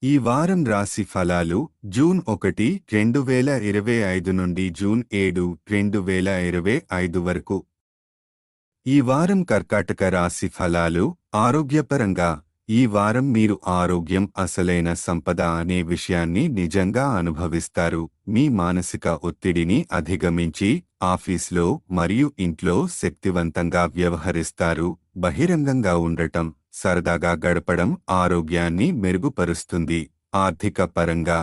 ఈ వారం రాశి ఫలాలు జూన్ 1, 2025 నుండి జూన్ 7, 2025 వరకు. ఈ వారం కర్కాటక రాశి ఫలాలు ఆరోగ్యపరంగా ఈ వారం మీరు ఆరోగ్యం అసలైన సంపద అనే విషయాన్ని నిజంగా అనుభవిస్తారు. మీ మానసిక ఒత్తిడిని అధిగమించి ఆఫీస్లో మరియు ఇంట్లో శక్తివంతంగా వ్యవహరిస్తారు. బహిరంగంగా ఉండటం, సరదాగా గడపడం ఆరోగ్యాన్ని మెరుగుపరుస్తుంది. ఆర్థిక పరంగా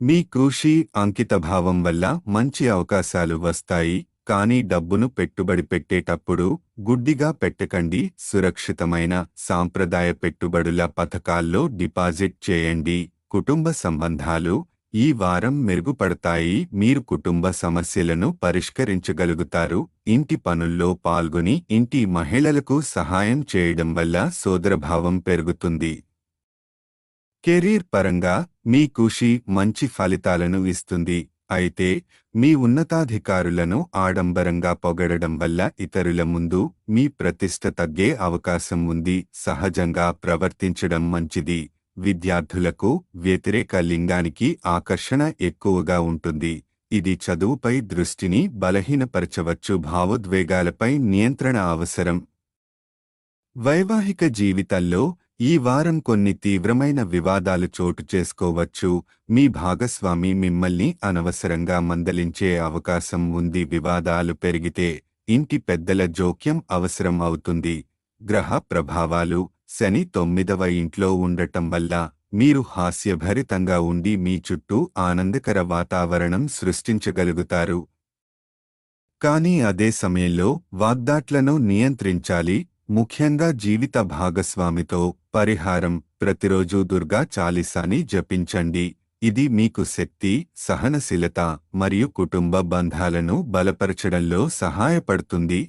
మీ కృషి అంకితభావం వల్ల మంచి అవకాశాలు వస్తాయి. కానీ డబ్బును పెట్టుబడి పెట్టేటప్పుడు గుడ్డిగా పెట్టకండి. సురక్షితమైన సాంప్రదాయ పెట్టుబడుల పథకాల్లో డిపాజిట్ చేయండి. కుటుంబ సంబంధాలు ఈ వారం మెరుగుపడతాయి. మీరు కుటుంబ సమస్యలను పరిష్కరించగలుగుతారు. ఇంటి పనుల్లో పాల్గొని ఇంటి మహిళలకు సహాయం చేయడం వల్ల సోదరభావం పెరుగుతుంది. కెరీర్ పరంగా మీ కృషి మంచి ఫలితాలను ఇస్తుంది. అయితే మీ ఉన్నతాధికారులను ఆడంబరంగా పొగడడం వల్ల ఇతరుల ముందు మీ ప్రతిష్ట తగ్గే అవకాశం ఉంది. సహజంగా ప్రవర్తించడం మంచిది. విద్యార్థులకు వ్యతిరేక లింగానికి ఆకర్షణ ఎక్కువగా ఉంటుంది. ఇది చదువుపై దృష్టిని బలహీనపరచవచ్చు. భావోద్వేగాలపై నియంత్రణ అవసరం. వైవాహిక జీవితంలో ఈ వారం కొన్ని తీవ్రమైన వివాదాలు చోటు చేసుకోవచ్చు. మీ భాగస్వామి మిమ్మల్ని అనవసరంగా మందలించే అవకాశం ఉంది. వివాదాలు పెరిగితే ఇంటి పెద్దల జోక్యం అవసరం అవుతుంది. గ్రహ ప్రభావాలు శని 9వ ఇంట్లో ఉండటం వల్ల మీరు హాస్యభరితంగా ఉండి మీ చుట్టూ ఆనందకర వాతావరణం సృష్టించగలుగుతారు. కానీ అదే సమయంలో వాగ్దాట్లను నియంత్రించాలి. ముఖ్యంగా జీవిత భాగస్వామితో. పరిహారం: ప్రతిరోజూ దుర్గా చాలీసాని జపించండి. ఇది మీకు శక్తి, సహనశీలత మరియు కుటుంబ బంధాలను బలపరచడంలో సహాయపడుతుంది.